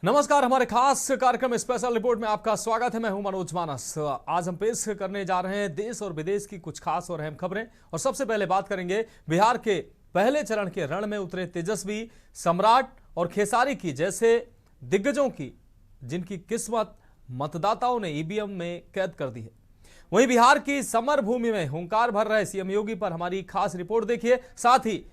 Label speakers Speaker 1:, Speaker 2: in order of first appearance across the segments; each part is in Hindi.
Speaker 1: नमस्कार, हमारे खास कार्यक्रम स्पेशल रिपोर्ट में आपका स्वागत है। मैं हूं मनोज मानस। आज हम पेश करने जा रहे हैं देश और विदेश की कुछ खास और अहम खबरें। और सबसे पहले बात करेंगे बिहार के पहले चरण के रण में उतरे तेजस्वी, सम्राट और खेसारी की जैसे दिग्गजों की, जिनकी किस्मत मतदाताओं ने ईवीएम में कैद कर दी है। वहीं बिहार की समर भूमि में हुंकार भर रहे सीएम योगी पर हमारी खास रिपोर्ट देखिए। साथ ही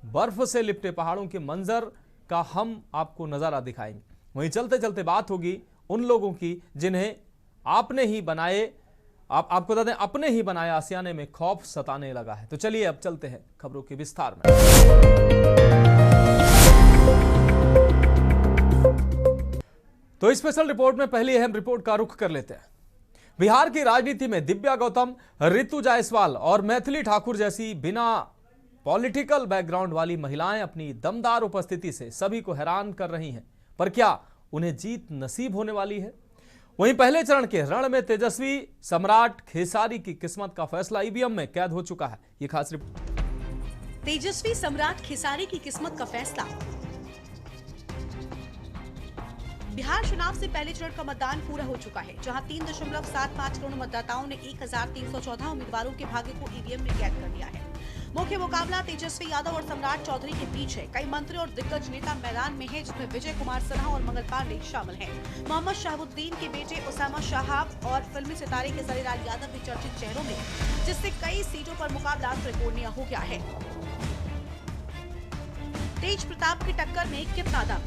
Speaker 1: बर्फ से लिपटे पहाड़ों के मंजर का हम आपको नजारा दिखाएंगे। वहीं चलते चलते बात होगी उन लोगों की जिन्हें आपने ही बनाए, आपको बता दें, अपने ही बनाए आशियाने में खौफ सताने लगा है। तो चलिए अब चलते हैं खबरों के विस्तार में। तो स्पेशल रिपोर्ट में पहली अहम रिपोर्ट का रुख कर लेते हैं। बिहार की राजनीति में दिव्या गौतम, ऋतु जायसवाल और मैथिली ठाकुर जैसी बिना पॉलिटिकल बैकग्राउंड वाली महिलाएं अपनी दमदार उपस्थिति से सभी को हैरान कर रही हैं। पर क्या उन्हें जीत नसीब होने वाली है? वहीं पहले चरण के रण में तेजस्वी, सम्राट, खेसारी की किस्मत का फैसला ईवीएम में कैद हो चुका है। ये खास रिपोर्ट।
Speaker 2: तेजस्वी, सम्राट, खेसारी की किस्मत का फैसला। बिहार चुनाव से पहले चरण का मतदान पूरा हो चुका है, जहां 3.75 करोड़ मतदाताओं ने 1314 उम्मीदवारों के भाग्य को ईवीएम में कैद कर दिया है। मुख्य मुकाबला तेजस्वी यादव और सम्राट चौधरी के बीच है। कई मंत्री और दिग्गज नेता मैदान में हैं, जिसमें विजय कुमार सिन्हा और मंगल पांडे शामिल हैं। मोहम्मद शहाबुद्दीन के बेटे उसामा शहाब और फिल्मी सितारे केसरी लाल यादव भी चर्चित चेहरों में, जिससे कई सीटों पर मुकाबला त्रिकोणीय हो गया है। तेज प्रताप की टक्कर में कितना दम?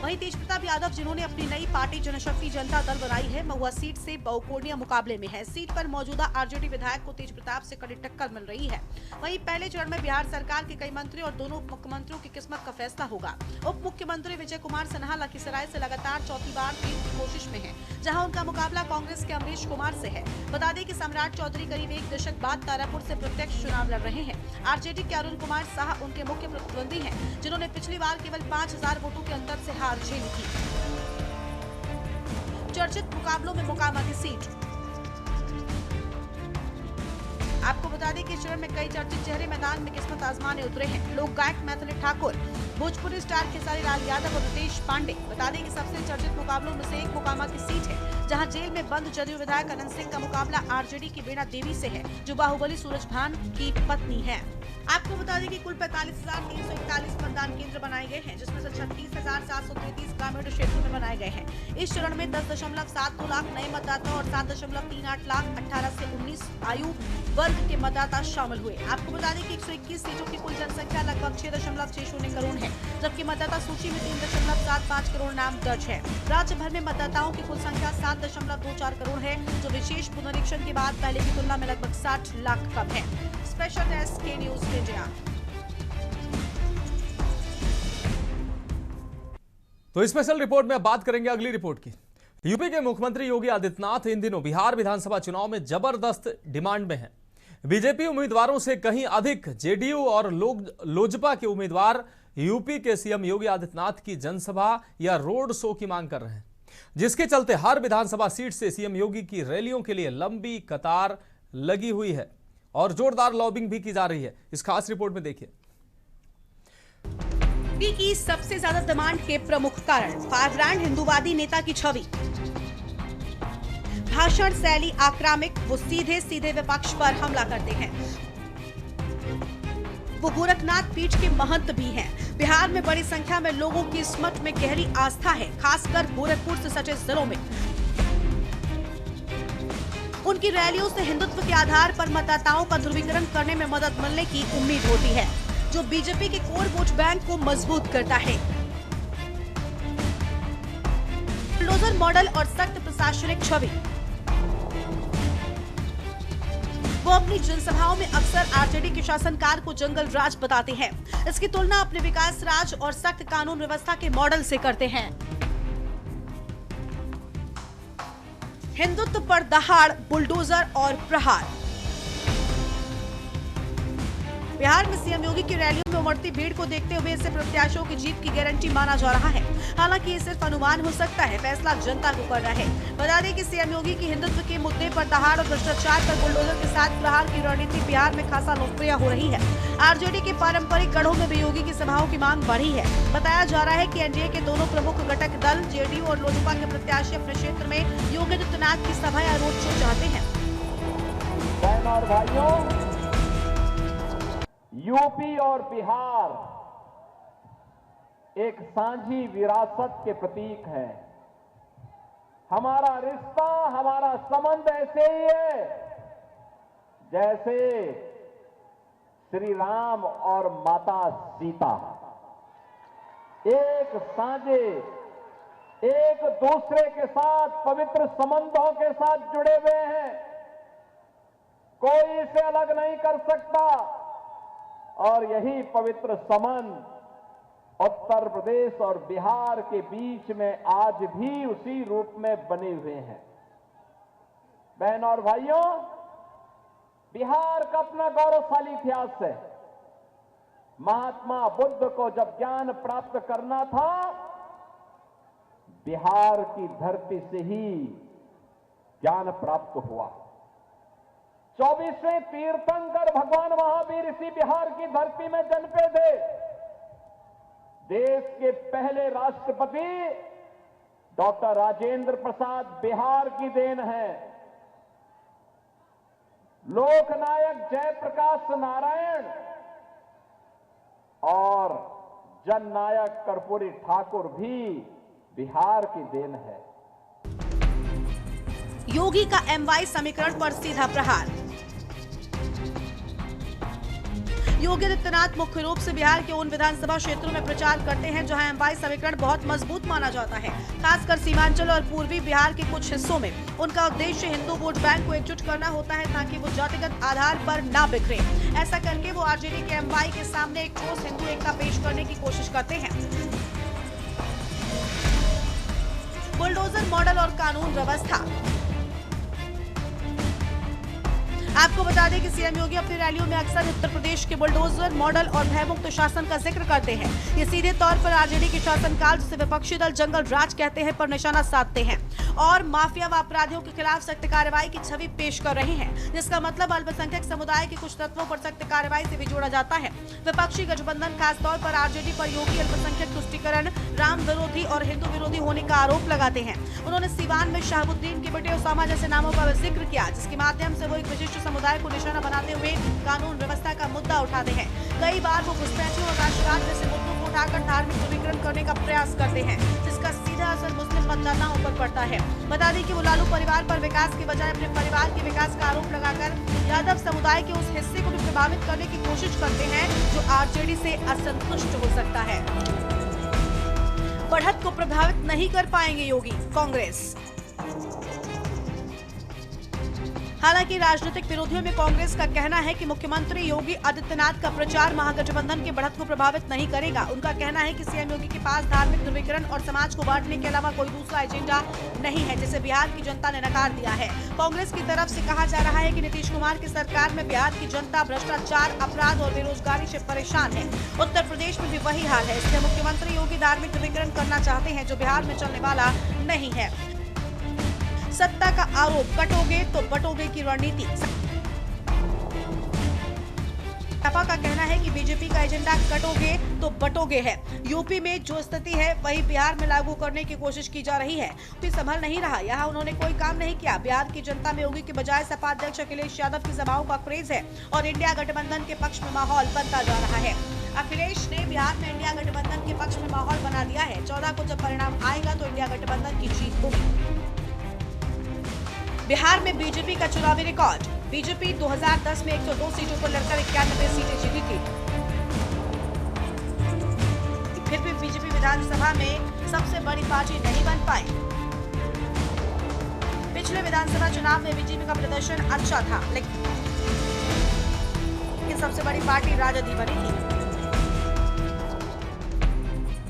Speaker 2: वहीं तेज प्रताप यादव, जिन्होंने अपनी नई पार्टी जनशक्ति जनता दल बनाई है, महुआ सीट से बहुकोणीय मुकाबले में है। सीट पर मौजूदा आरजेडी विधायक को तेज प्रताप से कड़ी टक्कर मिल रही है। वहीं पहले चरण में बिहार सरकार के कई मंत्री और दोनों उप मुख्यमंत्रियों की किस्मत का फैसला होगा। उप मुख्यमंत्री विजय कुमार सिन्हा लखीसराय से लगातार चौथी बार जीत की कोशिश में है, जहाँ उनका मुकाबला कांग्रेस के अमरीश कुमार से है। बता दें कि सम्राट चौधरी करीब एक दशक बाद तारापुर से प्रत्यक्ष चुनाव लड़ रहे हैं। आरजेडी के अरुण कुमार साह उनके मुख्य प्रतिद्वंदी हैं, जिन्होंने पिछली बार केवल 5000 वोटों के अंतर से हार झेली थी। चर्चित मुकाबलों में मुकामा की सीट। आपको बता दें कि इस चरण में कई चर्चित चेहरे मैदान में किस्मत आजमाने उतरे हैं। लोक गायक मैथिली ठाकुर, भोजपुरी स्टार खेसारी लाल यादव और रितेश पांडे। बता दें कि सबसे चर्चित मुकाबलों में से एक मुकामा की सीट है, जहां जेल में बंद जदयू विधायक अनंत सिंह का मुकाबला आरजेडी की बीणा देवी से है, जो बाहुबली सूरज भान की पत्नी है। आपको बता दें कि कुल 45,341 मतदान केंद्र बनाए गए हैं, जिसमें से 36,733 ग्रामीण क्षेत्रों में बनाए गए हैं। इस चरण में 10.72 लाख नए मतदाता और 7.38 लाख 18 से 19 आयु वर्ग के मतदाता शामिल हुए। आपको बता दें कि 121 सीटों की कुल जनसंख्या लगभग 6.60 करोड़ है, जबकि मतदाता सूची में 3.75 करोड़ नाम दर्ज है। राज्य भर में मतदाताओं की कुल संख्या 7.24 करोड़ है, जो विशेष पुनरीक्षण के बाद पहले की तुलना में लगभग 60 लाख कम है। स्पेशल डेस्क के न्यूज इंडिया।
Speaker 1: तो स्पेशल रिपोर्ट में अब बात करेंगे अगली रिपोर्ट की। यूपी के मुख्यमंत्री योगी आदित्यनाथ इन दिनों बिहार विधानसभा चुनाव में जबरदस्त डिमांड में हैं। बीजेपी उम्मीदवारों से कहीं अधिक जेडीयू और लोजपा के उम्मीदवार यूपी के सीएम योगी आदित्यनाथ की जनसभा या रोड शो की मांग कर रहे हैं, जिसके चलते हर विधानसभा सीट से सीएम योगी की रैलियों के लिए लंबी कतार लगी हुई है और जोरदार लॉबिंग भी की जा रही है। इस खास रिपोर्ट में देखिए।
Speaker 2: यूपी की सबसे ज्यादा डिमांड के प्रमुख कारण: फायरब्रांड हिंदूवादी नेता की छवि, भाषण शैली आक्रामक, वो सीधे सीधे विपक्ष पर हमला करते हैं। वो गोरखनाथ पीठ के महंत भी हैं। बिहार में बड़ी संख्या में लोगों की इस मठ में गहरी आस्था है, खासकर गोरखपुर से सटे जिलों में। उनकी रैलियों से हिंदुत्व के आधार पर मतदाताओं का ध्रुवीकरण करने में मदद मिलने की उम्मीद होती है, जो बीजेपी के कोर वोट बैंक को मजबूत करता है। बुलडोजर मॉडल और सख्त प्रशासनिक छवि। वो अपनी जनसभाओं में अक्सर आरजेडी के शासनकाल को जंगल राज बताते हैं। इसकी तुलना अपने विकास राज और सख्त कानून व्यवस्था के मॉडल से करते हैं। हिंदुत्व पर दहाड़, बुलडोजर और प्रहार। बिहार में सीएम योगी की रैलियों में उमड़ती भीड़ को देखते हुए इसे प्रत्याशियों की जीत की गारंटी माना जा रहा है। हालांकि ये सिर्फ अनुमान हो सकता है, फैसला जनता को करना है। बता दें कि सीएम योगी की हिंदुत्व के मुद्दे पर दहाड़ और भ्रष्टाचार पर बुलडोजर के साथ प्रहार की रणनीति बिहार में खासा लोकप्रिय हो रही है। आरजेडी के पारंपरिक गढ़ों में भी योगी की सभाओं की मांग बढ़ी है। बताया जा रहा है कि एनडीए के दोनों प्रमुख घटक दल जेडीयू और लोजपा के प्रत्याशी अपने क्षेत्र में योगी आदित्यनाथ की सभा या रोड शो चाहते हैं।
Speaker 3: बहन और भाइयों, यूपी और बिहार एक साझी विरासत के प्रतीक है। हमारा रिश्ता, हमारा संबंध ऐसे ही है जैसे श्री राम और माता सीता एक साझे, एक दूसरे के साथ पवित्र संबंधों के साथ जुड़े हुए हैं। कोई इसे अलग नहीं कर सकता और यही पवित्र संबंध उत्तर प्रदेश और बिहार के बीच में आज भी उसी रूप में बने हुए हैं। बहन और भाइयों, बिहार का अपना गौरवशाली इतिहास है। महात्मा बुद्ध को जब ज्ञान प्राप्त करना था, बिहार की धरती से ही ज्ञान प्राप्त हुआ। 24वें तीर्थंकर भगवान महावीर इसी बिहार की धरती में जन्मे थे। देश के पहले राष्ट्रपति डॉक्टर राजेंद्र प्रसाद बिहार की देन है। लोकनायक जयप्रकाश नारायण और जननायक कर्पूरी ठाकुर भी बिहार की देन है।
Speaker 2: योगी का एमवाई समीकरण पर सीधा प्रहार। योगी आदित्यनाथ मुख्य रूप से बिहार के उन विधानसभा क्षेत्रों में प्रचार करते हैं जहां एमवाई समीकरण बहुत मजबूत माना जाता है। खासकर सीमांचल और पूर्वी बिहार के कुछ हिस्सों में उनका उद्देश्य हिंदू वोट बैंक को एकजुट करना होता है ताकि वो जातिगत आधार पर ना बिखरे। ऐसा करके वो आरजेडी के एमवाई के सामने एक ठोस हिंदू एकता पेश करने की कोशिश करते हैं। बुलडोजर मॉडल और कानून व्यवस्था। आपको बता दें कि सीएम योगी अपनी रैलियों में अक्सर उत्तर प्रदेश के बुलडोजर मॉडल और भयमुक्त शासन का जिक्र करते हैं। ये सीधे तौर पर आरजेडी के शासनकाल, जिसे विपक्षी दल जंगल राज कहते हैं, पर निशाना साधते हैं और माफिया व अपराधियों के खिलाफ सख्त कार्रवाई की छवि पेश कर रहे हैं, जिसका मतलब अल्पसंख्यक समुदाय के कुछ तत्वों पर सख्त कार्रवाई से भी जोड़ा जाता है। विपक्षी गठबंधन खासतौर पर आरजेडी पर योगी अल्पसंख्यक तुष्टीकरण, राम विरोधी और हिंदू विरोधी होने का आरोप लगाते हैं। उन्होंने सीवान में शहाबुद्दीन के बेटे उसामा जैसे नामों का जिक्र किया, जिसके माध्यम से वो एक विशिष्ट समुदाय को निशाना बनाते हुए कानून व्यवस्था का मुद्दा उठाते हैं। कई बार वो घुसपैठियों और राष्ट्रवाद जैसे मुद्दों को उठाकर धार्मिक ध्रुवीकरण करने का प्रयास करते हैं, जिसका सीधा असर मुस्लिम मतदाताओं पर पड़ता है। बता दें कि वो लालू परिवार पर विकास के बजाय अपने परिवार के विकास का आरोप लगाकर यादव समुदाय के उस हिस्से को भी प्रभावित करने की कोशिश करते हैं जो आरजेडी से असंतुष्ट हो सकता है। बढ़त को प्रभावित नहीं कर पाएंगे योगी, कांग्रेस। हालांकि राजनीतिक विरोधियों में कांग्रेस का कहना है कि मुख्यमंत्री योगी आदित्यनाथ का प्रचार महागठबंधन की बढ़त को प्रभावित नहीं करेगा। उनका कहना है कि सीएम योगी के पास धार्मिक ध्रुवीकरण और समाज को बांटने के अलावा कोई दूसरा एजेंडा नहीं है, जिसे बिहार की जनता ने नकार दिया है। कांग्रेस की तरफ से कहा जा रहा है कि नीतीश कुमार की सरकार में बिहार की जनता भ्रष्टाचार, अपराध और बेरोजगारी से परेशान है। उत्तर प्रदेश में भी वही हाल है, इसलिए मुख्यमंत्री योगी धार्मिक ध्रुवीकरण करना चाहते हैं, जो बिहार में चलने वाला नहीं है। सत्ता का आरोप, कटोगे तो बटोगे की रणनीति। सपा का कहना है कि बीजेपी का एजेंडा कटोगे तो बटोगे है। यूपी में जो स्थिति है वही बिहार में लागू करने की कोशिश की जा रही है। यूपी संभल नहीं रहा, यहाँ उन्होंने कोई काम नहीं किया। बिहार की जनता में योगी के बजाय सपा अध्यक्ष अखिलेश यादव की सभाओं का क्रेज है और इंडिया गठबंधन के पक्ष में माहौल बनता जा रहा है। अखिलेश ने बिहार में इंडिया गठबंधन के पक्ष में माहौल बना दिया है। 14 को जब परिणाम आएगा तो इंडिया गठबंधन की जीत होगी। बिहार में बीजेपी का चुनावी रिकॉर्ड। बीजेपी 2010 में 102 सीटों पर लड़कर 91 सीटें जीती थी। फिर भी बीजेपी विधानसभा में सबसे बड़ी पार्टी नहीं बन पाई। पिछले विधानसभा चुनाव में बीजेपी का प्रदर्शन अच्छा था, लेकिन सबसे बड़ी पार्टी राजद ही बनी थी।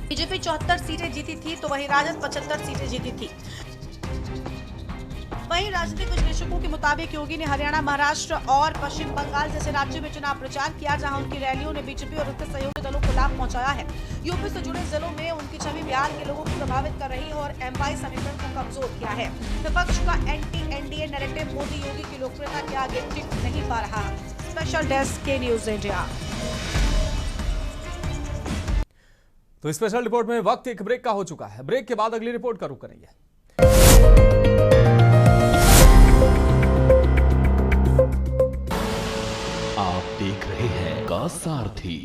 Speaker 2: बीजेपी 74 सीटें जीती थी तो वहीं राजद 75 सीटें जीती थी। वहीं राजनीतिक विश्लेषकों के मुताबिक योगी ने हरियाणा, महाराष्ट्र और पश्चिम बंगाल जैसे राज्यों में चुनाव प्रचार किया, जहां उनकी रैलियों ने बीजेपी और उसके सहयोगी दलों को लाभ पहुंचाया है। यूपी से जुड़े जिलों में उनकी छवि बिहार के लोगों को प्रभावित कर रही है और एमवाई समीकरण को कमजोर किया है। विपक्ष का anti NDA narrative Modi Yogi की लोकप्रियता के आगे टिक नहीं पा रहा। स्पेशल डेस्क के न्यूज इंडिया।
Speaker 1: तो स्पेशल रिपोर्ट में वक्त एक ब्रेक का हो चुका है। ब्रेक के बाद अगली रिपोर्ट का रुख करेंगे।
Speaker 4: आप देख रहे हैं का सारथी।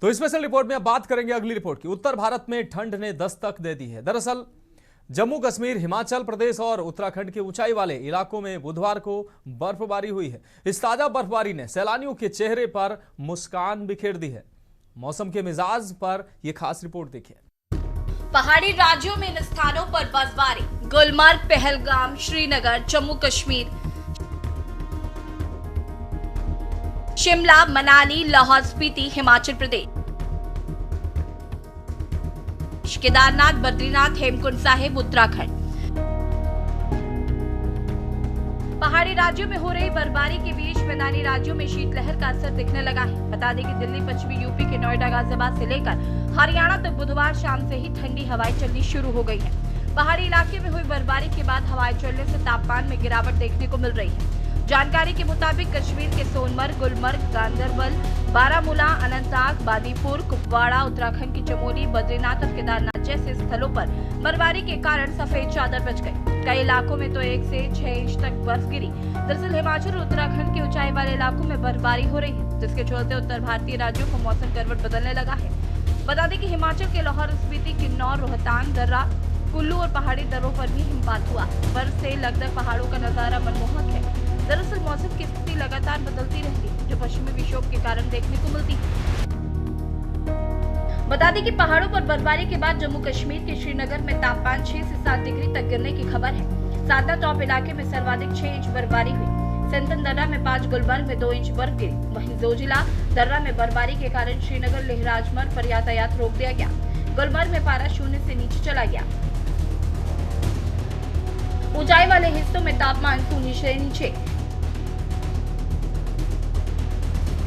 Speaker 1: तो स्पेशल रिपोर्ट में अब बात करेंगे अगली रिपोर्ट की। उत्तर भारत में ठंड ने दस्तक दे दी है। दरअसल जम्मू कश्मीर, हिमाचल प्रदेश और उत्तराखंड के ऊंचाई वाले इलाकों में बुधवार को बर्फबारी हुई है। इस ताजा बर्फबारी ने सैलानियों के चेहरे पर मुस्कान बिखेर दी है। मौसम के मिजाज पर यह खास रिपोर्ट देखिए।
Speaker 5: पहाड़ी राज्यों में इन स्थानों पर बर्फबारी। गुलमर्ग, पहलगाम, श्रीनगर, जम्मू कश्मीर, शिमला, मनाली, लाहौल स्पीति, हिमाचल प्रदेश, केदारनाथ, बद्रीनाथ, हेमकुंड साहिब, उत्तराखंड। पहाड़ी राज्यों में हो रही बर्फबारी के बीच मैदानी राज्यों में शीतलहर का असर दिखने लगा है। बता दें कि दिल्ली, पश्चिमी यूपी के नोएडा, गाजियाबाद से लेकर हरियाणा तक बुधवार शाम से ही ठंडी हवाएं चलनी शुरू हो गई है। पहाड़ी इलाके में हुई बर्फबारी के बाद हवाएं चलने से तापमान में गिरावट देखने को मिल रही है। जानकारी के मुताबिक कश्मीर के सोनमर्ग, गुलमर्ग, गांदरबल, बारामूला, अनंतनाग, बांदीपुर, कुपवाड़ा, उत्तराखंड की चमोली, बद्रीनाथ और केदारनाथ जैसे स्थलों पर बर्फबारी के कारण सफेद चादर बिछ गई। कई इलाकों में तो 1 से 6 इंच तक बर्फ गिरी। दरअसल हिमाचल और उत्तराखंड के ऊंचाई वाले इलाकों में बर्फबारी हो रही है, जिसके चलते उत्तर भारतीय राज्यों को मौसम करवट बदलने लगा है। बता दें कि हिमाचल के लाहौल स्पीति, किन्नौर, रोहतांग, दर्रा, कुल्लू और पहाड़ी दर्रों पर भी हिमपात हुआ। बर्फ से लगभग पहाड़ों का नजारा मनमोहक है। दरअसल मौसम की स्थिति लगातार बदलती रहती है, जो पश्चिमी विक्षोभ के कारण देखने को मिलती है। बता दें कि पहाड़ों पर बर्फबारी के बाद जम्मू कश्मीर के श्रीनगर में तापमान 6 से 7 डिग्री तक गिरने की खबर है। साधना टॉप इलाके में सर्वाधिक 6 इंच बर्फबारी हुई। सेंतन दर्रा में 5, गुलमर्ग में 2 इंच बर्फ गिरी। वहीं जोजिला दर्रा में बर्फबारी के कारण श्रीनगर लेह राजमार्ग पर यातायात रोक दिया गया। गुलमर्ग में पारा 0 से नीचे चला गया। ऊंचाई वाले हिस्सों में तापमान 0 से नीचे।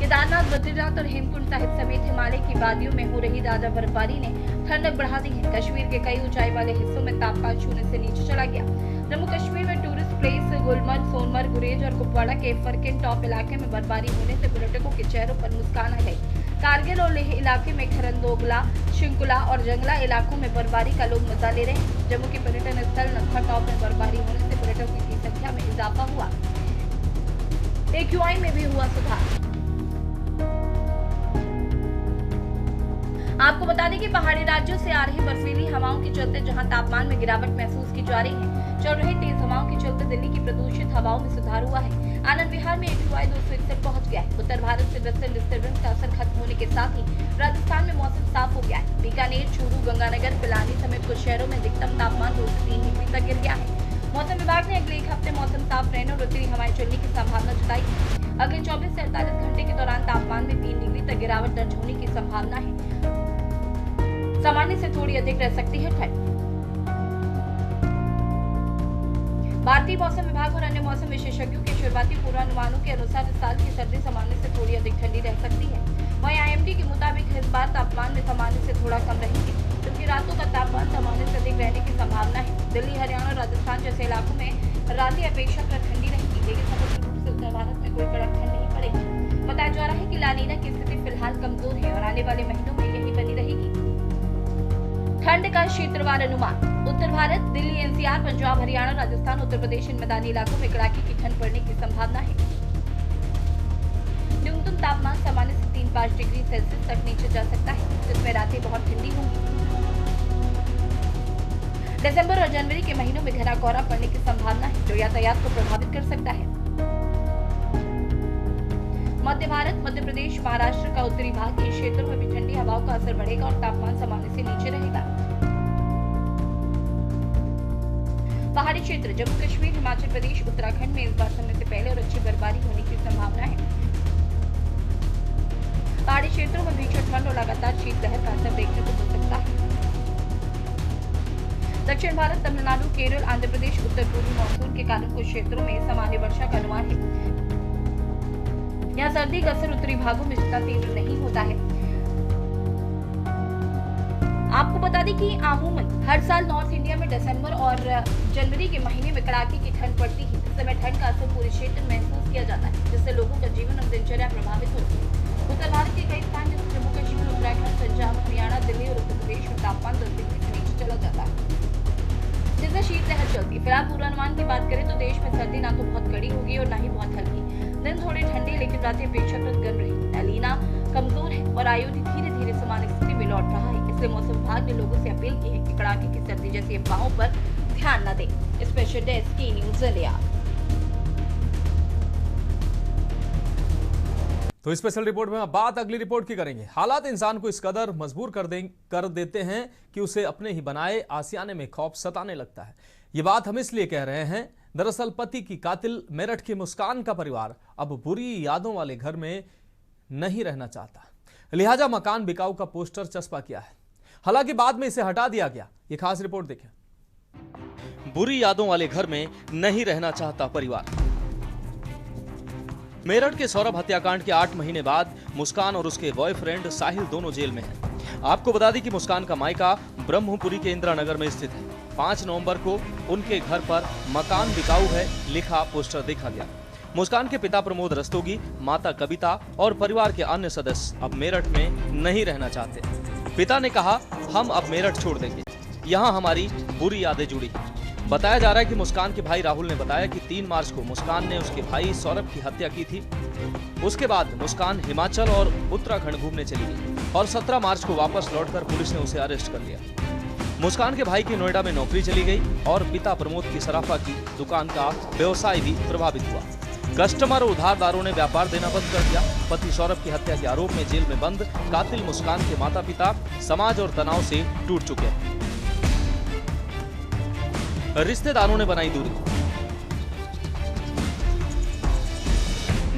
Speaker 5: केदारनाथ, बद्रीनाथ और हेमकुंड साहिब समेत हिमालय की वादियों में हो रही ताजा बर्फबारी ने ठंडक बढ़ा दी है। कश्मीर के कई ऊंचाई वाले हिस्सों में तापमान 0 से नीचे चला गया। जम्मू कश्मीर में टूरिस्ट प्लेस गुलमर्ग, सोनमर्ग, गुरेज और कुपवाड़ा के फरकिन टॉप इलाके में बर्फबारी होने से पर्यटकों के चेहरों पर मुस्कान आ गई। कारगिल और लेह इलाके में खरंदोगला, शिंकुला और जंगला इलाकों में बर्फबारी का लोग मजा ले रहे हैं। जम्मू के पर्यटन स्थल नत्था टॉप में बर्फबारी होने से पर्यटकों की संख्या में इजाफा हुआ। AQI में भी हुआ सुधार। आपको बता दें कि पहाड़ी राज्यों से आ रही बर्फीली हवाओं के चलते जहां तापमान में गिरावट महसूस की जा रही है, चल रही तेज हवाओं के चलते दिल्ली की प्रदूषित हवाओं में सुधार हुआ है। आनंद विहार में AQI 261 पहुंच गया है। उत्तर भारत से वेस्टर्न डिस्टर्बेंस का असर खत्म होने के साथ ही राजस्थान में मौसम साफ हो गया है। बीकानेर, चूरू, गंगानगर, पिलानी समेत कुछ शहरों में अधिकतम तापमान 2 से 3 डिग्री तक गिर गया है। मौसम विभाग ने अगले 1 हफ्ते मौसम साफ रहने और उत्तरी हवाएं चलने की संभावना जताई है। अगले 24 से 48 घंटे के दौरान तापमान में 3 डिग्री तक गिरावट दर्ज होने की संभावना है। सामान्य से थोड़ी अधिक रह सकती है ठंड। भारतीय मौसम विभाग और अन्य मौसम विशेषज्ञों के शुरुआती पूर्वानुमानों के अनुसार इस साल की सर्दी सामान्य से थोड़ी अधिक ठंडी रह सकती है। वहीं IMD के मुताबिक इस बार तापमान में सामान्य से थोड़ा कम रहेंगे, क्योंकि रातों का तापमान सामान्य से अधिक रहने की संभावना है। दिल्ली, हरियाणा और राजस्थान जैसे इलाकों में रातें अपेक्षाकृत ठंडी रहेंगी, लेकिन समग्र रूप से उत्तर भारत में कोई कड़क ठंड नहीं पड़ेगी। बताया जा रहा है कि लानीना की स्थिति फिलहाल कमजोर है और आने वाले महीनों में यही बनी रहेगी। ठंड का क्षेत्रवार अनुमान। उत्तर भारत, दिल्ली, NCR, पंजाब, हरियाणा, राजस्थान, उत्तर प्रदेश इन मैदानी इलाकों में कड़ाके की ठंड पड़ने की संभावना है। न्यूनतम तापमान सामान्य से 3-5 डिग्री सेल्सियस तक नीचे जा सकता है, जिसमें रातें बहुत ठंडी होंगी। दिसंबर और जनवरी के महीनों में घना कोहरा पड़ने की संभावना है, जो यातायात को प्रभावित कर सकता है। मध्य भारत, मध्य प्रदेश, महाराष्ट्र का उत्तरी भाग, इन क्षेत्रों में भी ठंडी हवाओं का असर बढ़ेगा और तापमान सामान्य से नीचे रहेगा। पहाड़ी क्षेत्र, जम्मू कश्मीर, हिमाचल प्रदेश, उत्तराखंड में इस बार समय से पहले और अच्छी बर्फबारी होने की संभावना है। पहाड़ी क्षेत्रों में भीषण ठंड और लगातार शीतलहर का असर देखने को मिल सकता है। सकता है। दक्षिण भारत, तमिलनाडु, केरल, आंध्र प्रदेश, उत्तर पूर्वी मानसून के कारण कुछ क्षेत्रों में सामान्य वर्षा का अनुमान है। यहाँ सर्दी का असर उत्तरी भागों में जितना तीव्र नहीं होता है। आपको बता दें कि अमूमन हर साल नॉर्थ इंडिया में दिसंबर और जनवरी के महीने में कड़ाके की ठंड पड़ती है। इस समय ठंड का असर पूरे क्षेत्र में महसूस किया जाता है, जिससे लोगों का जीवन और दिनचर्या प्रभावित होती है। उत्तर भारत के कई स्थान जैसे जम्मू कश्मीर, उत्तराखंड, पंजाब, हरियाणा, दिल्ली और उत्तर प्रदेश में तापमान 10 डिग्री से नीचे चला जाता है, जिससे शीतलहर चलती है। फिलहाल पूर्वानुमान की बात करें तो देश में सर्दी ना तो बहुत कड़ी होगी और ना ही बहुत हल्की। दिन थोड़े ठंडे लेकिन रातें अपेक्षाकृत गर्म रही। एलिना कमजोर है और आयोडी धीरे धीरे सामान्य स्थिति में लौट रहा है, इसलिए मौसम विभाग ने लोगों से अपील की है कि कड़ाके की सर्दी जैसी अफवाहों पर ध्यान न दें। स्पेशल डेस्क की न्यूज इंडिया।
Speaker 1: तो स्पेशल रिपोर्ट में बात अगली रिपोर्ट की करेंगे। हालात इंसान को इस कदर मजबूर कर देते हैं कि उसे अपने ही बनाए आसियाने में खौफ सताने लगता है। ये बात हम इसलिए कह रहे हैं, दरअसल पति की कातिल मेरठ की मुस्कान का परिवार अब बुरी यादों वाले घर में नहीं रहना चाहता, लिहाजा मकान बिकाऊ का पोस्टर चस्पा किया है। हालांकि बाद में इसे हटा दिया गया। ये खास रिपोर्ट देखें। बुरी यादों वाले घर में नहीं रहना चाहता परिवार। मेरठ के सौरभ हत्याकांड के 8 महीने बाद मुस्कान और उसके बॉयफ्रेंड साहिल दोनों जेल में हैं। आपको बता दें कि मुस्कान का मायका ब्रह्मपुरी के इंदिरा नगर में स्थित है। 5 नवंबर को उनके घर पर मकान बिकाऊ है लिखा पोस्टर देखा गया। मुस्कान के पिता प्रमोद रस्तोगी, माता कविता और परिवार के अन्य सदस्य अब मेरठ में नहीं रहना चाहते। पिता ने कहा, हम अब मेरठ छोड़ देंगे, यहाँ हमारी बुरी यादें जुड़ी। बताया जा रहा है कि मुस्कान के भाई राहुल ने बताया कि 3 मार्च को मुस्कान ने उसके भाई सौरभ की हत्या की थी। उसके बाद मुस्कान हिमाचल और उत्तराखंड घूमने चली गई और 17 मार्च को वापस लौटकर पुलिस ने उसे अरेस्ट कर लिया। मुस्कान के भाई की नोएडा में नौकरी चली गई और पिता प्रमोद की सराफा की दुकान का व्यवसाय भी प्रभावित हुआ। कस्टमर और उधारदारों ने व्यापार देना बंद कर दिया। पति सौरभ की हत्या के आरोप में जेल में बंद कातिल मुस्कान के माता पिता समाज और तनाव से टूट चुके हैं। रिश्तेदारों ने बनाई दूरी।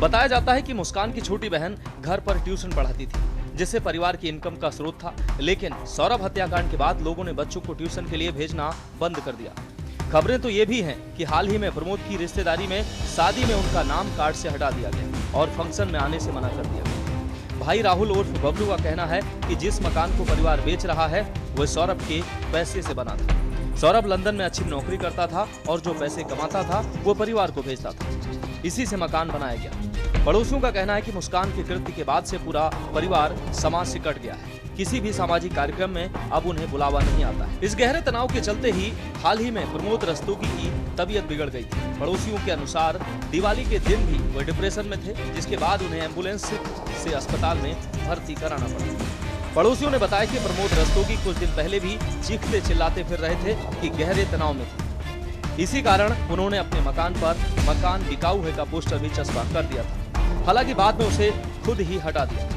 Speaker 1: बताया जाता है कि मुस्कान की छोटी बहन घर पर ट्यूशन पढ़ाती थी, जिससे परिवार की इनकम का स्रोत था। लेकिन सौरभ हत्याकांड के बाद लोगों ने बच्चों को ट्यूशन के लिए भेजना बंद कर दिया। खबरें तो ये भी हैं कि हाल ही में प्रमोद की रिश्तेदारी में शादी में उनका नाम कार्ड से हटा दिया गया और फंक्शन में आने से मना कर दिया गया। भाई राहुल उर्फ बबलू का कहना है कि जिस मकान को परिवार बेच रहा है वह सौरभ के पैसे से बना था। सौरभ लंदन में अच्छी नौकरी करता था और जो पैसे कमाता था वो परिवार को भेजता था। इसी से मकान बनाया गया। पड़ोसियों का कहना है कि मुस्कान के कृत्य के बाद से पूरा परिवार समाज से कट गया है। किसी भी सामाजिक कार्यक्रम में अब उन्हें बुलावा नहीं आता है। इस गहरे तनाव के चलते ही हाल ही में प्रमोद रस्तोगी की तबीयत बिगड़ गई थी। पड़ोसियों के अनुसार दिवाली के दिन भी वे डिप्रेशन में थे, जिसके बाद उन्हें एम्बुलेंस से अस्पताल में भर्ती कराना पड़ा। पड़ोसियों ने बताया कि प्रमोद रस्तोगी कुछ दिन पहले भी चीखते चिल्लाते फिर रहे थे कि गहरे तनाव में थे। इसी कारण उन्होंने अपने मकान पर मकान बिकाऊ है का पोस्टर भी चस्पा कर दिया था। हालांकि बाद में उसे खुद ही हटा दिया।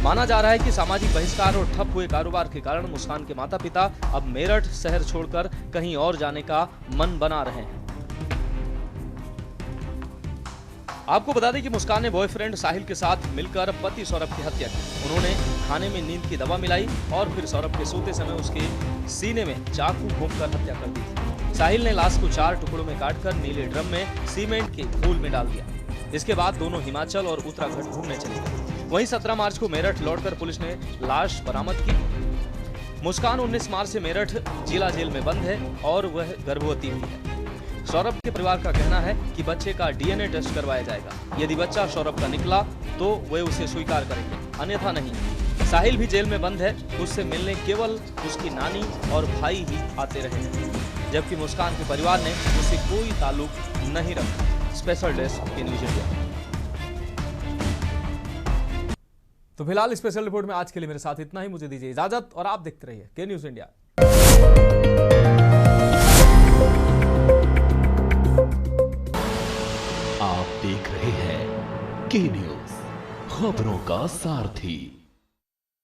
Speaker 1: माना जा रहा है कि सामाजिक बहिष्कार और ठप हुए कारोबार के कारण मुस्कान के माता पिता अब मेरठ शहर छोड़कर कहीं और जाने का मन बना रहे हैं। आपको बता दें कि मुस्कान ने बॉयफ्रेंड साहिल के साथ मिलकर पति सौरभ की हत्या की। उन्होंने खाने में नींद की दवा मिलाई और फिर सौरभ के सोते समय उसके सीने में चाकू घोंपकर हत्या कर दी थी। साहिल ने लाश को 4 टुकड़ों में काटकर नीले ड्रम में सीमेंट के घोल में डाल दिया। इसके बाद दोनों हिमाचल और उत्तराखंड घूमने चले गए। वहीं 17 मार्च को मेरठ लौटकर पुलिस ने लाश बरामद की। मुस्कान 19 मार्च से मेरठ जिला जेल में बंद है और वह गर्भवती भी है। सौरभ के परिवार का कहना है कि बच्चे का डीएनए टेस्ट करवाया जाएगा। यदि बच्चा सौरभ का निकला तो वे उसे स्वीकार करेंगे, अन्यथा नहीं। साहिल भी जेल में बंद है। उससे मिलने केवल उसकी नानी और भाई ही आते रहे हैं, जबकि मुस्कान के परिवार ने उससे कोई ताल्लुक नहीं रखा। स्पेशल डेस्क के न्यूज इंडिया। तो फिलहाल स्पेशल रिपोर्ट में आज के लिए मेरे साथ इतना ही। मुझे दीजिए इजाजत और आप देखते रहिए के न्यूज इंडिया।
Speaker 4: आप देख रहे हैं के न्यूज, खबरों का सारथी।